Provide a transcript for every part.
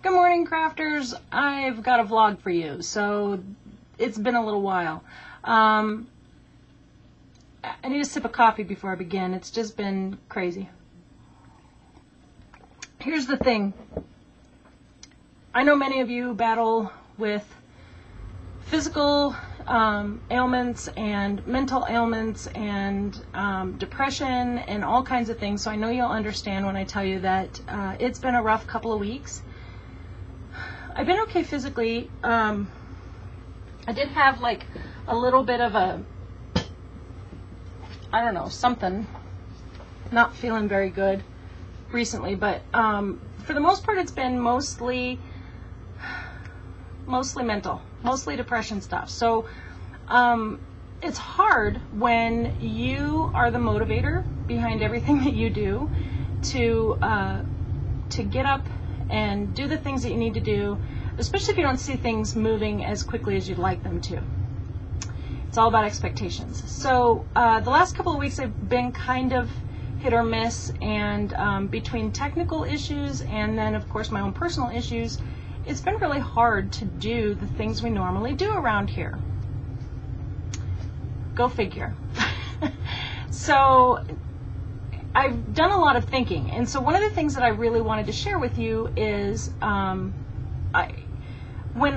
Good morning, crafters. I've got a vlog for you. So it's been a little while. I need a sip of coffee before I begin. It's just been crazy. Here's the thing. I know many of you battle with physical ailments and mental ailments and depression and all kinds of things. So I know you'll understand when I tell you that it's been a rough couple of weeks. I've been okay physically. I did have like a little bit of a, I don't know, something, not feeling very good recently, but for the most part it's been mostly mental, mostly depression stuff. So it's hard when you are the motivator behind everything that you do to get up and do the things that you need to do, especially if you don't see things moving as quickly as you'd like them to. It's all about expectations. So the last couple of weeks have been kind of hit or miss, and between technical issues and then of course my own personal issues, it's been really hard to do the things we normally do around here. Go figure. So I've done a lot of thinking, and so one of the things that I really wanted to share with you is when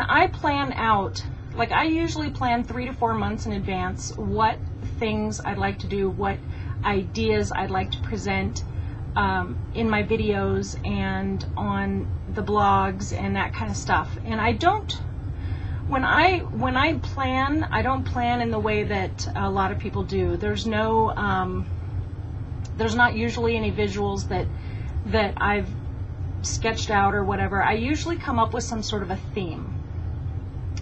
I plan out, like I usually plan 3 to 4 months in advance what things I'd like to do, what ideas I'd like to present in my videos and on the blogs and that kind of stuff. And I don't, when I plan, I don't plan in the way that a lot of people do. There's no there's not usually any visuals that I've sketched out or whatever. I usually come up with some sort of a theme.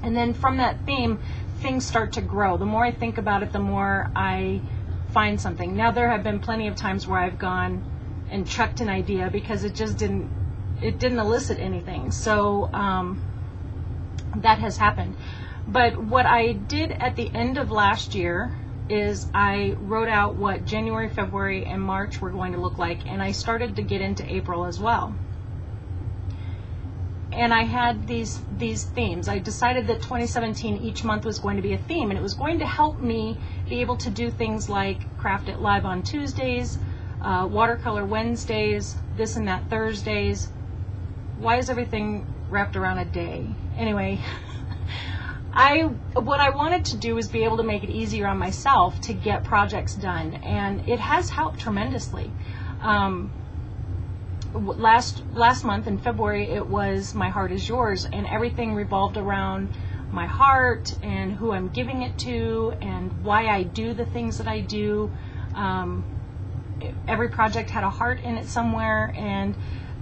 And then from that theme, things start to grow. The more I think about it, the more I find something. Now, there have been plenty of times where I've gone and chucked an idea because it just didn't elicit anything. So that has happened. But what I did at the end of last year is I wrote out what January, February, and March were going to look like, and I started to get into April as well. And I had these themes. I decided that 2017, each month was going to be a theme, and it was going to help me be able to do things like Craft It Live on Tuesdays, Watercolor Wednesdays, this and that Thursdays. Why is everything wrapped around a day? Anyway, what I wanted to do was be able to make it easier on myself to get projects done, and it has helped tremendously. Last month in February, it was My Heart Is Yours, and everything revolved around my heart and who I'm giving it to and why I do the things that I do. Every project had a heart in it somewhere, and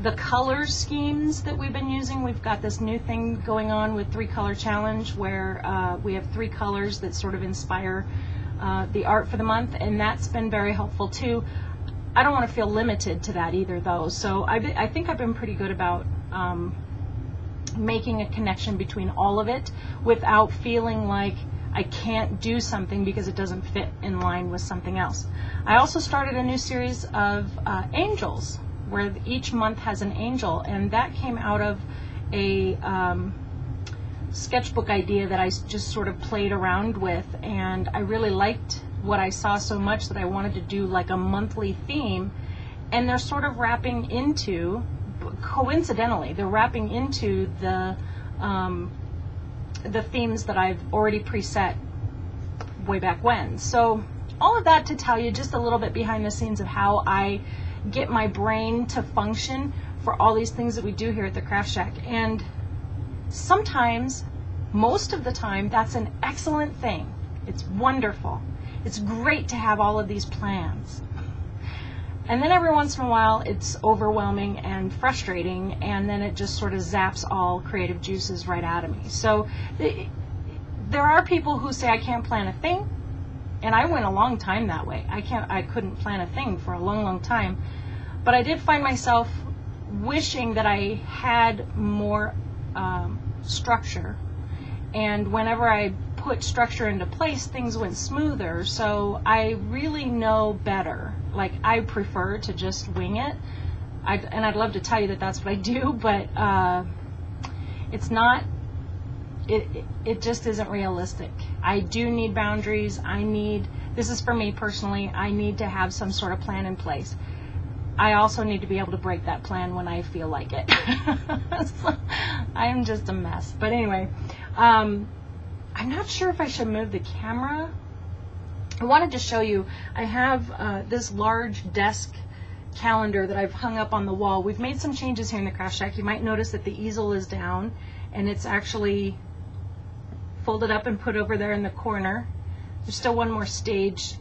the color schemes that we've been using, we've got this new thing going on with 3-color challenge where we have 3 colors that sort of inspire the art for the month, and that's been very helpful too. I don't want to feel limited to that either though, so I think I've been pretty good about making a connection between all of it without feeling like I can't do something because it doesn't fit in line with something else. I also started a new series of angels, where each month has an angel, and that came out of a sketchbook idea that I just sort of played around with, and I really liked what I saw so much that I wanted to do like a monthly theme, and they're sort of wrapping into, coincidentally, they're wrapping into the themes that I've already preset way back when. So all of that to tell you just a little bit behind the scenes of how I get my brain to function for all these things that we do here at the Kraaft Shaak. And sometimes, most of the time, that's an excellent thing. It's wonderful. It's great to have all of these plans. And then every once in a while, it's overwhelming and frustrating, and then it just sort of zaps all creative juices right out of me. So there are people who say I can't plan a thing, and I went a long time that way. I couldn't plan a thing for a long, long time. But I did find myself wishing that I had more structure. And whenever I put structure into place, things went smoother. So I really know better. Like, I prefer to just wing it. I'd love to tell you that that's what I do, but It's not, it just isn't realistic. I do need boundaries. This is for me personally, I need to have some sort of plan in place. I also need to be able to break that plan when I feel like it. So, I'm just a mess. But anyway, I'm not sure if I should move the camera. I wanted to show you, I have this large desk calendar that I've hung up on the wall. We've made some changes here in the Kraaft Shaak. You might notice that the easel is down and it's actually folded up and put over there in the corner. There's still one more stage.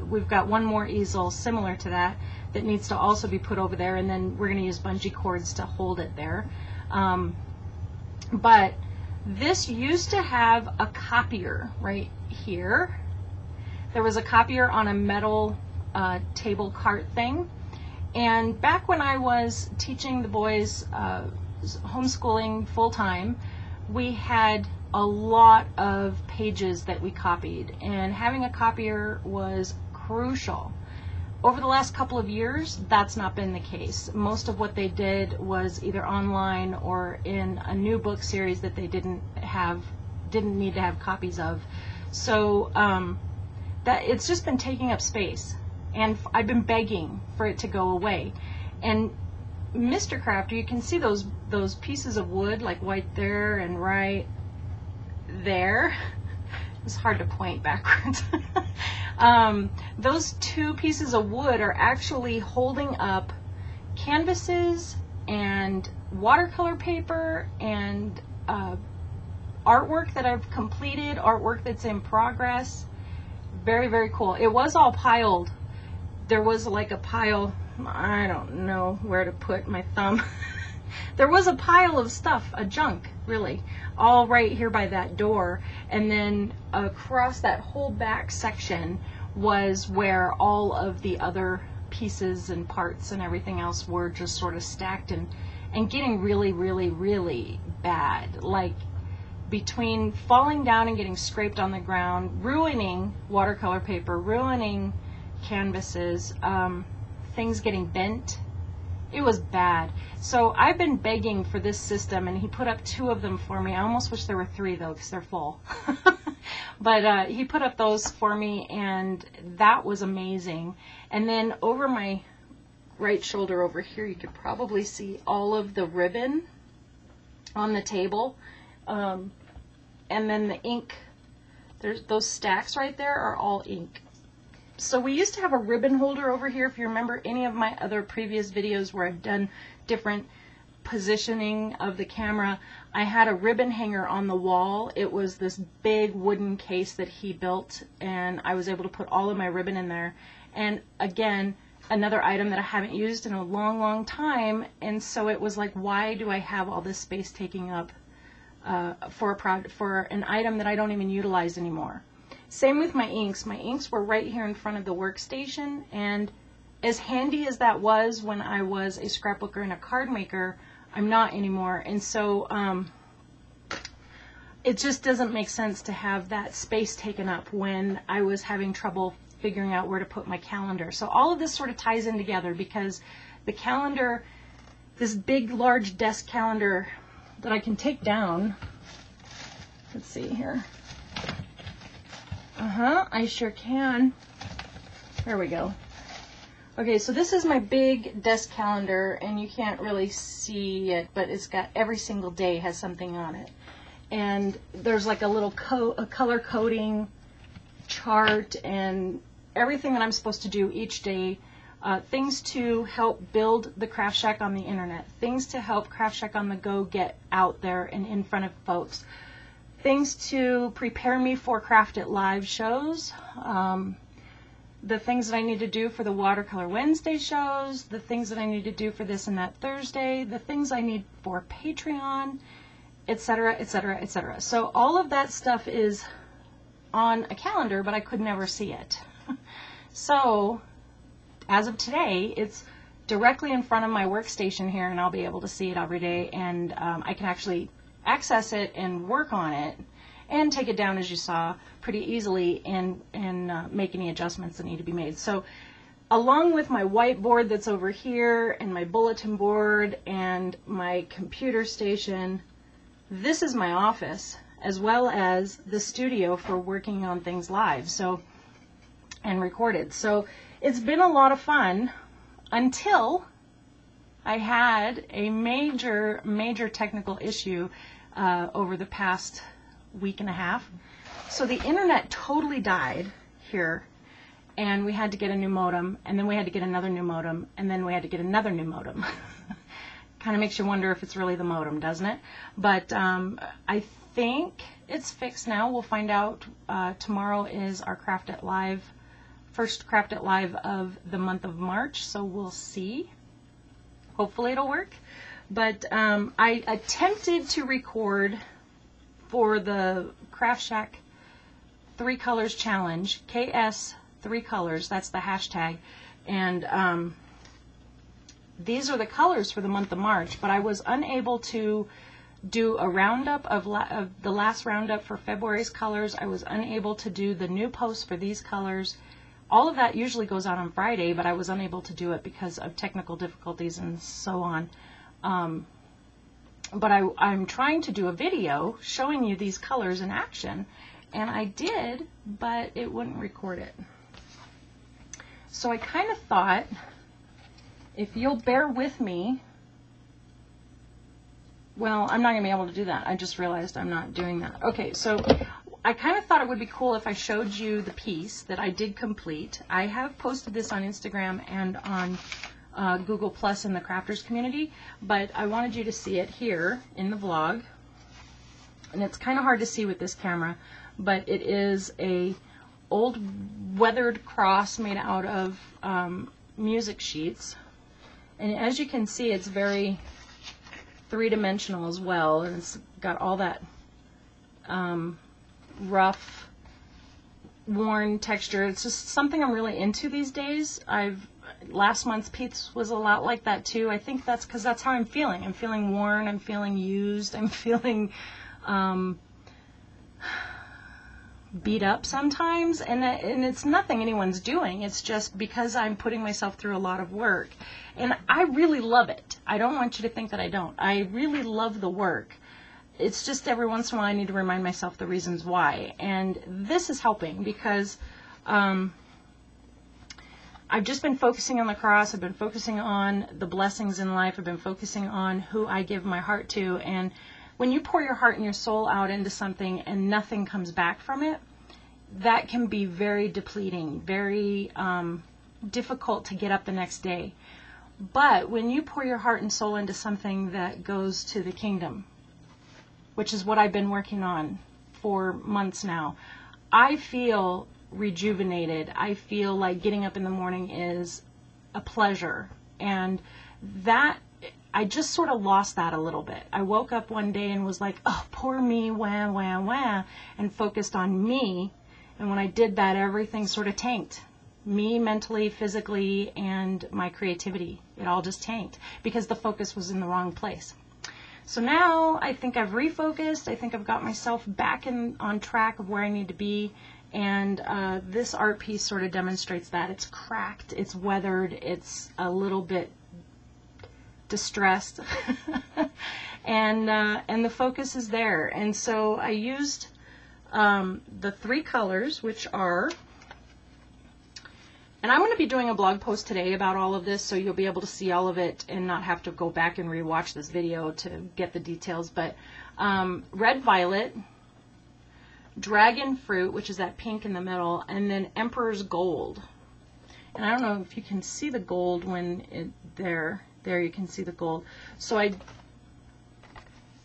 We've got one more easel similar to that needs to also be put over there, and then we're going to use bungee cords to hold it there. But this used to have a copier right here. There was a copier on a metal table cart thing. And back when I was teaching the boys homeschooling full-time, we had a lot of pages that we copied, and having a copier was crucial. Over the last couple of years, that's not been the case. Most of what they did was either online or in a new book series that they didn't need to have copies of. So that it's just been taking up space, and I've been begging for it to go away. And Mr. Kraafter, you can see those pieces of wood like right there and right there. It's hard to point backwards. Those two pieces of wood are actually holding up canvases and watercolor paper and artwork that I've completed, artwork that's in progress. Very, very cool. It was all piled. There was like a pile, I don't know where to put my thumb. There was a pile of stuff, a junk, really, all right here by that door. And then across that whole back section was where all of the other pieces and parts and everything else were just sort of stacked and getting really, really, really bad. Like between falling down and getting scraped on the ground, ruining watercolor paper, ruining canvases, things getting bent. It was bad. So I've been begging for this system, and he put up 2 of them for me. I almost wish there were 3 though, because they're full. But he put up those for me, and that was amazing. And then over my right shoulder over here, you could probably see all of the ribbon on the table. And then the ink, there's those stacks right there are all ink. So we used to have a ribbon holder over here. If you remember any of my other previous videos where I've done different positioning of the camera, I had a ribbon hanger on the wall. It was this big wooden case that he built, and I was able to put all of my ribbon in there. And again, another item that I haven't used in a long, long time, and so it was like, why do I have all this space taking up for an item that I don't even utilize anymore? Same with my inks. My inks were right here in front of the workstation, and as handy as that was when I was a scrapbooker and a card maker, I'm not anymore. And so it just doesn't make sense to have that space taken up when I was having trouble figuring out where to put my calendar. So all of this sort of ties in together, because the calendar, this big large desk calendar that I can take down, let's see here. I sure can. There we go. Okay, so this is my big desk calendar, and you can't really see it, but it's got every single day has something on it. And there's like a little color coding chart and everything that I'm supposed to do each day. Things to help build the Kraaft Shaak on the internet. Things to help Kraaft Shaak on the Go get out there and in front of folks. Things to prepare me for Craft It Live shows. The things that I need to do for the Watercolor Wednesday shows, the things that I need to do for this and that Thursday, the things I need for Patreon, etc., etc., etc. So all of that stuff is on a calendar, but I could never see it. So as of today, it's directly in front of my workstation here, and I'll be able to see it every day, and I can actually access it and work on it and take it down, as you saw, pretty easily, and make any adjustments that need to be made. So along with my whiteboard that's over here and my bulletin board and my computer station, this is my office as well as the studio for working on things live, so, and recorded. So it's been a lot of fun until I had a major technical issue over the past week and a half. So the internet totally died here, and we had to get a new modem, and then we had to get another new modem, and then we had to get another new modem. Kind of makes you wonder if it's really the modem, doesn't it? But I think it's fixed now. We'll find out. Tomorrow is our Kraaft It Live, first Kraaft It Live of the month of March, so we'll see. Hopefully it'll work. But I attempted to record for the Kraaft Shaak 3 Colors Challenge, KS 3 Colors, that's the hashtag, and these are the colors for the month of March, but I was unable to do a roundup of the last roundup for February's colors. I was unable to do the new post for these colors. All of that usually goes out on Friday, but I was unable to do it because of technical difficulties and so on. But I'm trying to do a video showing you these colors in action, and I did, but it wouldn't record it. So I kind of thought, if you'll bear with me, well, I'm not going to be able to do that. I just realized I'm not doing that. Okay, so I kind of thought it would be cool if I showed you the piece that I did complete. I have posted this on Instagram and on Google Plus in the crafters community, but I wanted you to see it here in the vlog. And it's kind of hard to see with this camera, but it is a old weathered cross made out of music sheets. And as you can see, it's very three-dimensional as well, and it's got all that rough, worn texture. It's just something I'm really into these days. Last month's piece was a lot like that too. I think that's because that's how I'm feeling. I'm feeling worn, I'm feeling used, I'm feeling beat up sometimes, and it's nothing anyone's doing. It's just because I'm putting myself through a lot of work, and I really love it. I don't want you to think that I don't. I really love the work. It's just every once in a while I need to remind myself the reasons why, and this is helping because I've just been focusing on the cross. I've been focusing on the blessings in life. I've been focusing on who I give my heart to, and when you pour your heart and your soul out into something and nothing comes back from it, that can be very depleting, very difficult to get up the next day. But when you pour your heart and soul into something that goes to the kingdom, which is what I've been working on for months now, I feel rejuvenated. I feel like getting up in the morning is a pleasure, and that I just sort of lost that a little bit. I woke up one day and was like, oh, poor me, wah, wah, wah, and focused on me. And when I did that, everything sort of tanked. Me mentally, physically, and my creativity. It all just tanked because the focus was in the wrong place. So now I think I've refocused. I think I've got myself back on track of where I need to be. And this art piece sort of demonstrates that. It's cracked, it's weathered, it's a little bit distressed, and the focus is there. And so I used the 3 colors, which are, and I'm going to be doing a blog post today about all of this, so you'll be able to see all of it and not have to go back and rewatch this video to get the details. But red violet, dragon fruit, which is that pink in the middle, and then emperor's gold. And I don't know if you can see the gold when there you can see the gold. So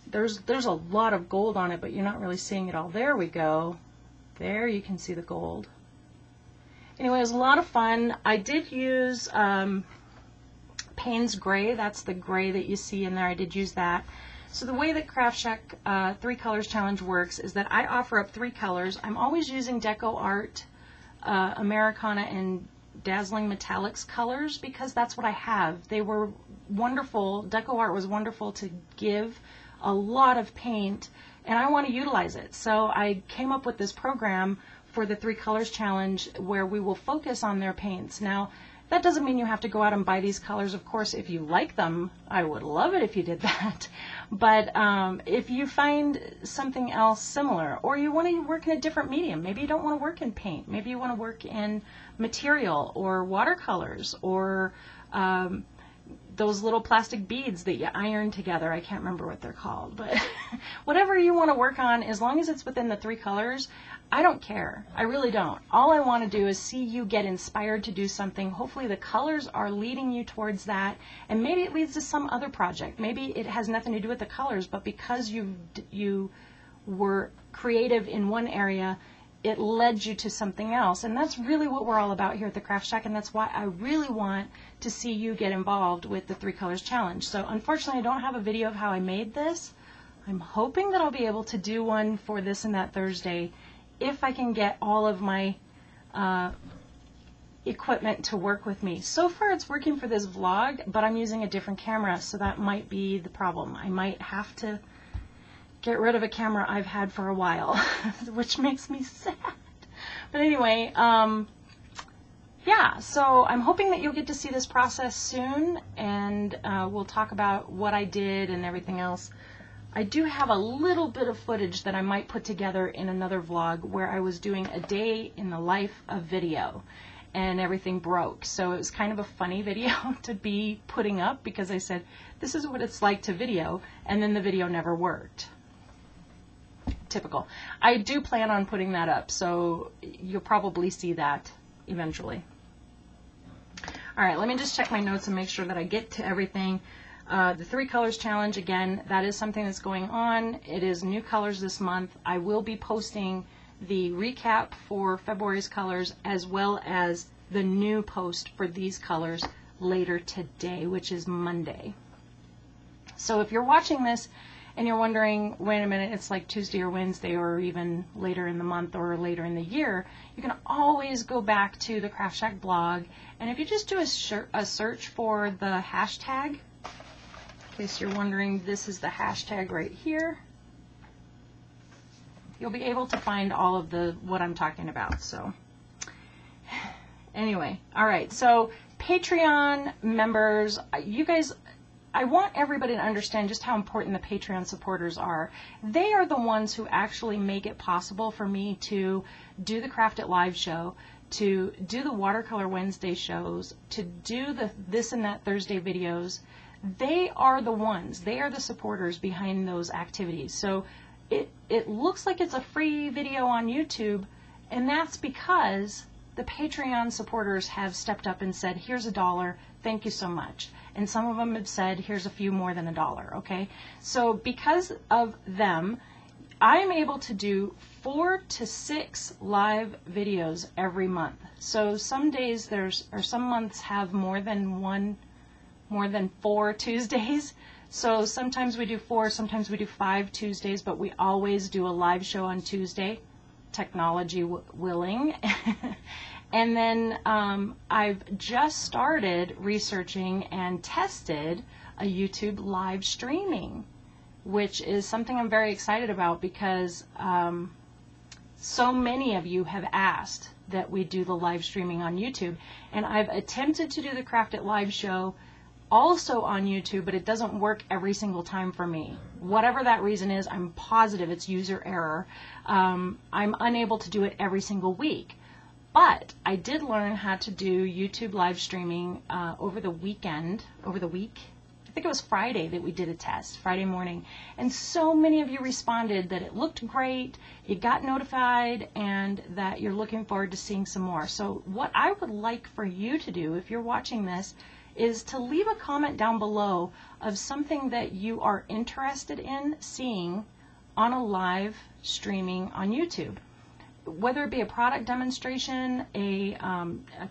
there's a lot of gold on it, but you're not really seeing it all. There we go. There you can see the gold. Anyway, it was a lot of fun. I did use Payne's gray. That's the gray that you see in there. I did use that. So the way that Kraaft Shaak 3 Colors Challenge works is that I offer up 3 colors. I'm always using Deco Art, Americana, and Dazzling Metallics colors because that's what I have. They were wonderful. Deco Art was wonderful to give a lot of paint, and I want to utilize it. So I came up with this program for the 3 Colors Challenge where we will focus on their paints. Now, That doesn't mean you have to go out and buy these colors. Of course, if you like them, I would love it if you did that. But if you find something else similar, or you want to work in a different medium, maybe you don't want to work in paint, maybe you want to work in material or watercolors, or those little plastic beads that you iron together. I can't remember what they're called, but whatever you want to work on, as long as it's within the 3 colors, I don't care. I really don't. All I want to do is see you get inspired to do something. Hopefully the colors are leading you towards that, and maybe it leads to some other project. Maybe it has nothing to do with the colors, but because you were creative in one area, it led you to something else. And that's really what we're all about here at the Kraaft Shaak, and that's why I really want to see you get involved with the 3 Colors Challenge. So unfortunately, I don't have a video of how I made this. I'm hoping that I'll be able to do one for this and that Thursday if I can get all of my equipment to work with me. So far it's working for this vlog, but I'm using a different camera, so that might be the problem. I might have to get rid of a camera I've had for a while, which makes me sad. But anyway, yeah, so I'm hoping that you'll get to see this process soon, and we'll talk about what I did and everything else. I do have a little bit of footage that I might put together in another vlog where I was doing a day in the life of video and everything broke. So it was kind of a funny video to be putting up, because I said, this is what it's like to video, and then the video never worked. Typical. I do plan on putting that up, so you'll probably see that eventually. All right, let me just check my notes and make sure that I get to everything. The 3 Colors Challenge, again, that is something that's going on. It is new colors this month. I will be posting the recap for February's colors, as well as the new post for these colors later today, which is Monday. So if you're watching this and you're wondering, wait a minute, it's like Tuesday or Wednesday, or even later in the month or later in the year, you can always go back to the Kraaft Shaak blog, and if you just do a search for the hashtag, in case you're wondering, this is the hashtag right here, you'll be able to find all of what I'm talking about. So anyway, all right, so Patreon members, you guys, I want everybody to understand just how important the Patreon supporters are. They are the ones who actually make it possible for me to do the Craft It Live show, to do the Watercolor Wednesday shows, to do the This and That Thursday videos. They are the ones, they are the supporters behind those activities. So it looks like it's a free video on YouTube, and that's because the Patreon supporters have stepped up and said, here's $1, thank you so much. And some of them have said, here's a few more than $1, okay? So because of them, I'm able to do 4 to 6 live videos every month. So some days some months have more than 4 Tuesdays. So sometimes we do 4, sometimes we do 5 Tuesdays, but we always do a live show on Tuesday, technology willing. And then I've just started researching and tested a YouTube live streaming, which is something I'm very excited about, because so many of you have asked that we do the live streaming on YouTube. And I've attempted to do the Craft It Live show also on YouTube, but it doesn't work every single time for me. Whatever that reason is, I'm positive it's user error. I'm unable to do it every single week. But I did learn how to do YouTube live streaming over the week. I think it was Friday that we did a test, Friday morning. And so many of you responded that it looked great, you got notified, and that you're looking forward to seeing some more. So what I would like for you to do, if you're watching this, is to leave a comment down below of something that you are interested in seeing on a live streaming on YouTube. Whether it be a product demonstration, a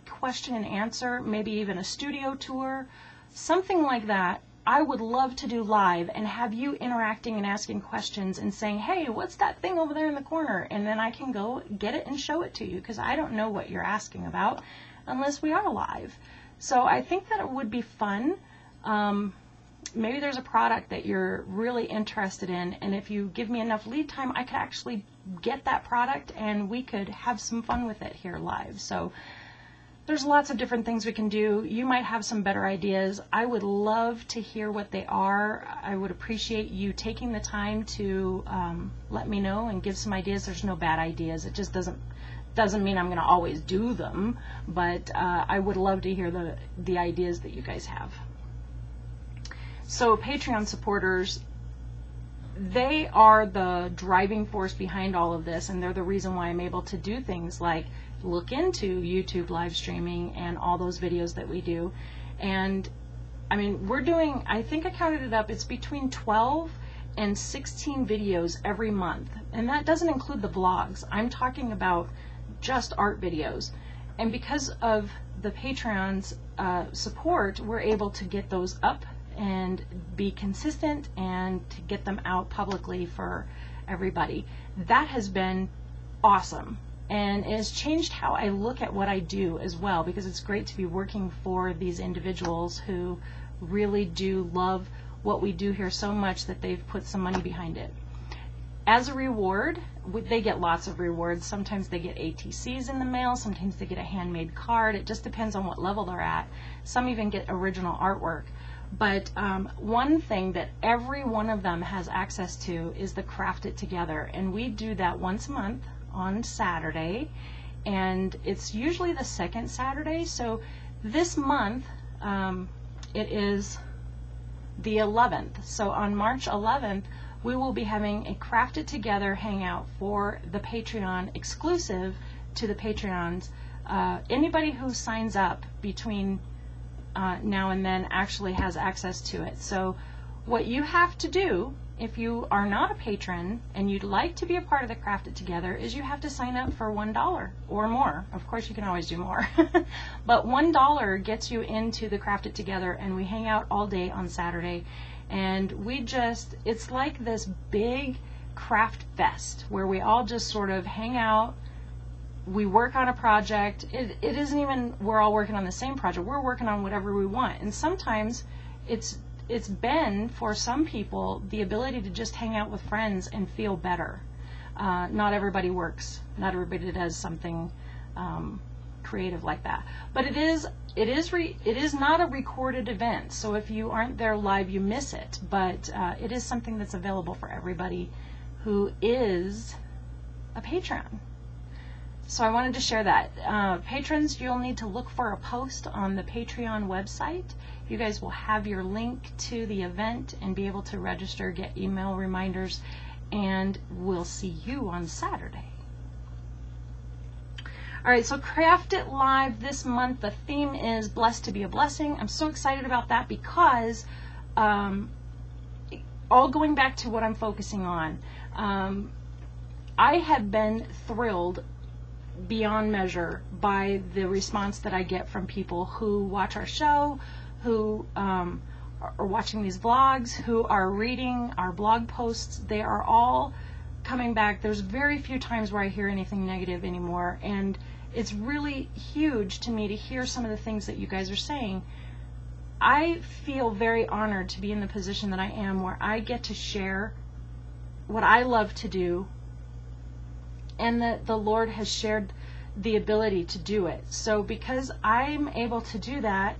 question and answer, maybe even a studio tour, something like that. I would love to do live and have you interacting and asking questions and saying, hey, what's that thing over there in the corner? And then I can go get it and show it to you, because I don't know what you're asking about unless we are live. So I think that it would be fun. Maybe there's a product that you're really interested in, and if you give me enough lead time, I could actually get that product and we could have some fun with it here live. So there's lots of different things we can do. You might have some better ideas. I would love to hear what they are. I would appreciate you taking the time to let me know and give some ideas. There's no bad ideas. It just doesn't mean I'm going to always do them, but I would love to hear the ideas that you guys have. So Patreon supporters, they are the driving force behind all of this, and they're the reason why I'm able to do things like look into YouTube live streaming and all those videos that we do. And I mean, we're doing, I think I counted it up, it's between 12 and 16 videos every month, and that doesn't include the vlogs. I'm talking about just art videos. And because of the Patreon's support, we're able to get those up and be consistent and to get them out publicly for everybody. That has been awesome, and it has changed how I look at what I do as well, because it's great to be working for these individuals who really do love what we do here so much that they've put some money behind it. As a reward, they get lots of rewards. Sometimes they get ATCs in the mail, sometimes they get a handmade card. It just depends on what level they're at. Some even get original artwork. But one thing that every one of them has access to is the Kraaft It Together, and we do that once a month on Saturday, and it's usually the second Saturday. So this month it is the 11th. So on March 11th we will be having a Kraaft It Together hangout for the Patreon, exclusive to the Patreons. Anybody who signs up between now and then actually has access to it. So what you have to do, if you are not a patron and you'd like to be a part of the Kraaft It Together, is you have to sign up for $1 or more. Of course, you can always do more. But $1 gets you into the Kraaft It Together, and we hang out all day on Saturday. And we just, it's like this big craft fest where we all just sort of hang out. We work on a project. It isn't even we're all working on the same project. We're working on whatever we want. And sometimes it's been, for some people, the ability to just hang out with friends and feel better. Not everybody works. Not everybody does something creative like that. But it is not a recorded event. So if you aren't there live, you miss it. But it is something that's available for everybody who is a patron. So I wanted to share that. Patrons, you'll need to look for a post on the Patreon website. You guys will have your link to the event and be able to register, get email reminders, and we'll see you on Saturday. Alright, so Kraaft It Live this month, the theme is Blessed to be a Blessing. I'm so excited about that because all going back to what I'm focusing on, I have been thrilled beyond measure by the response that I get from people who watch our show, who are watching these vlogs, who are reading our blog posts. They are all coming back. There's very few times where I hear anything negative anymore, and it's really huge to me to hear some of the things that you guys are saying. I feel very honored to be in the position that I am, where I get to share what I love to do, and that the Lord has shared the ability to do it. So because I'm able to do that,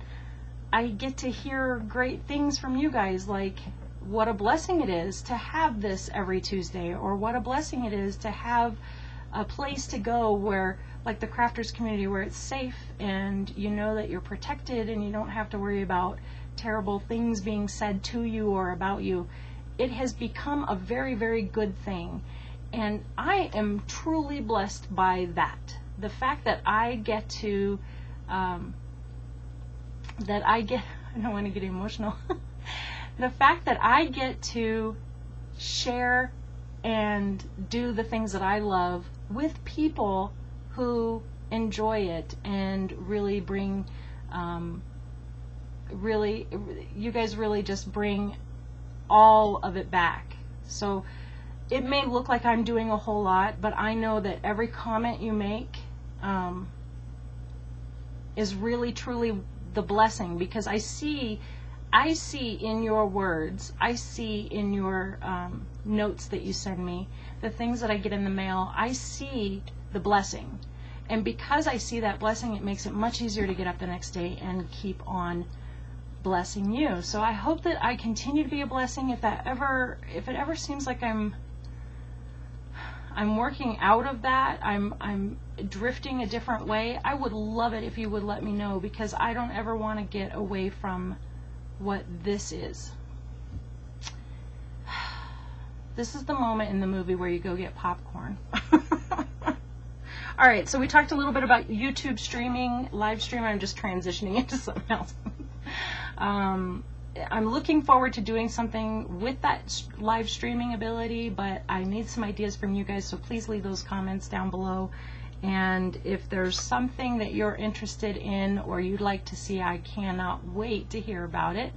I get to hear great things from you guys, like what a blessing it is to have this every Tuesday, or what a blessing it is to have a place to go where, like the crafters community, where it's safe and you know that you're protected and you don't have to worry about terrible things being said to you or about you. It has become a very, very good thing. And I am truly blessed by that. The fact that I get to, I don't want to get emotional. The fact that I get to share and do the things that I love with people who enjoy it and really bring, you guys really just bring all of it back. So it may look like I'm doing a whole lot, but I know that every comment you make is really truly the blessing, because I see in your words, I see in your notes that you send me, the things that I get in the mail, I see the blessing. And because I see that blessing, it makes it much easier to get up the next day and keep on blessing you. So I hope that I continue to be a blessing. If it ever seems like I'm working out of that, I'm drifting a different way, I would love it if you would let me know, because I don't ever want to get away from what this is. This is the moment in the movie where you go get popcorn. All right, so we talked a little bit about YouTube streaming, live streaming. I'm just transitioning into something else. I'm looking forward to doing something with that live streaming ability, but I need some ideas from you guys, so please leave those comments down below. And if there's something that you're interested in or you'd like to see, I cannot wait to hear about it.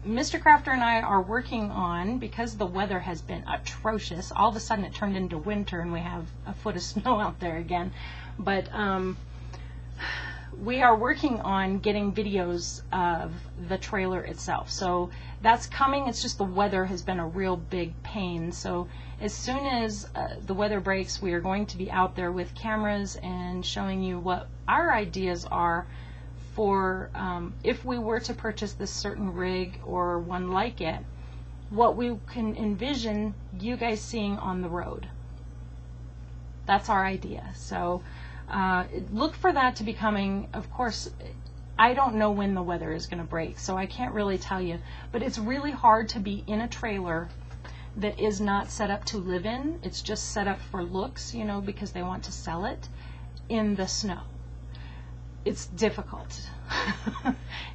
Mr. Kraafter and I are working on, because the weather has been atrocious, all of a sudden it turned into winter and we have a foot of snow out there again, but we are working on getting videos of the trailer itself. So that's coming. It's just the weather has been a real big pain. So as soon as the weather breaks, we are going to be out there with cameras and showing you what our ideas are for if we were to purchase this certain rig or one like it, what we can envision you guys seeing on the road. That's our idea. So look for that to be coming. Of course, I don't know when the weather is going to break, so I can't really tell you, but it's really hard to be in a trailer that is not set up to live in. It's just set up for looks, you know, because they want to sell it in the snow. It's difficult.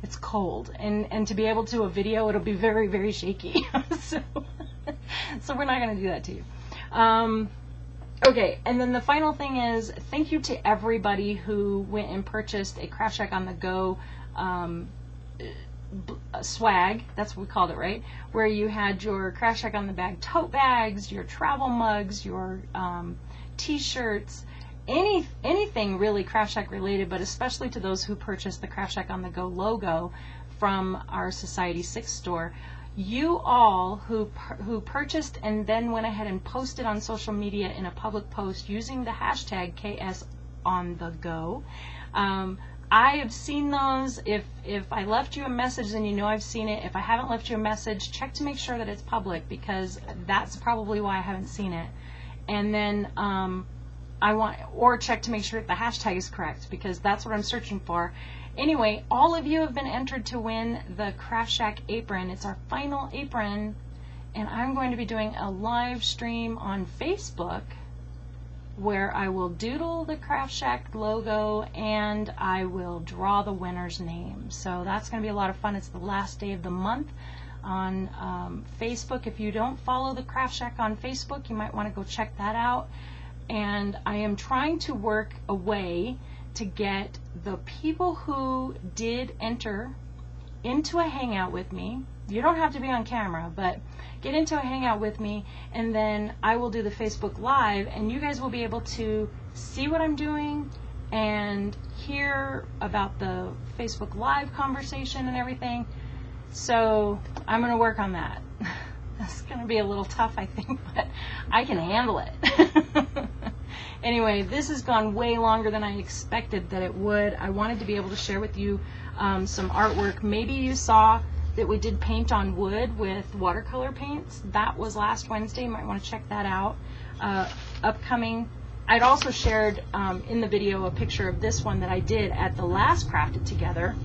It's cold, and to be able to do a video, it'll be very, very shaky. so we're not going to do that to you. Okay, and then the final thing is, thank you to everybody who went and purchased a Kraaft Shaak on the Go swag. That's what we called it, right? Where you had your Kraaft Shaak on the bag tote bags, your travel mugs, your t-shirts, anything really Kraaft Shaak related, but especially to those who purchased the Kraaft Shaak on the Go logo from our Society 6 store. You all who purchased and then went ahead and posted on social media in a public post using the hashtag KSontheGO. I have seen those. If I left you a message, then you know I've seen it. If I haven't left you a message, check to make sure that it's public, because that's probably why I haven't seen it. And then or check to make sure that the hashtag is correct, because that's what I'm searching for. Anyway, all of you have been entered to win the Kraaft Shaak apron. It's our final apron, and I'm going to be doing a live stream on Facebook where I will doodle the Kraaft Shaak logo and I will draw the winner's name. So that's going to be a lot of fun. It's the last day of the month on Facebook. If you don't follow the Kraaft Shaak on Facebook, you might want to go check that out. And I am trying to work a way to get the people who did enter into a hangout with me. You don't have to be on camera, but get into a hangout with me, and then I will do the Facebook Live, and you guys will be able to see what I'm doing and hear about the Facebook Live conversation and everything. So I'm going to work on that. That's going to be a little tough, I think, but I can handle it. Anyway, this has gone way longer than I expected that it would. I wanted to be able to share with you some artwork. Maybe you saw that we did paint on wood with watercolor paints. That was last Wednesday. You might want to check that out. Upcoming, I'd also shared in the video a picture of this one that I did at the last Craft It Together,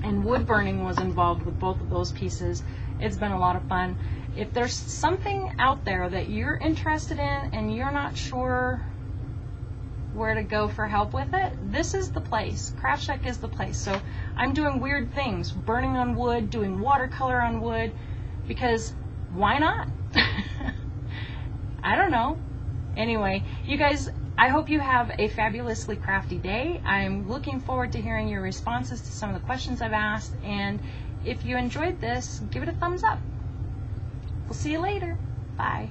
and wood burning was involved with both of those pieces. It's been a lot of fun. If there's something out there that you're interested in and you're not sure where to go for help with it, this is the place. Kraaft Shaak is the place. So I'm doing weird things, burning on wood, doing watercolor on wood, because why not? I don't know. Anyway, you guys, I hope you have a fabulously crafty day. I'm looking forward to hearing your responses to some of the questions I've asked, and if you enjoyed this, give it a thumbs up. We'll see you later. Bye.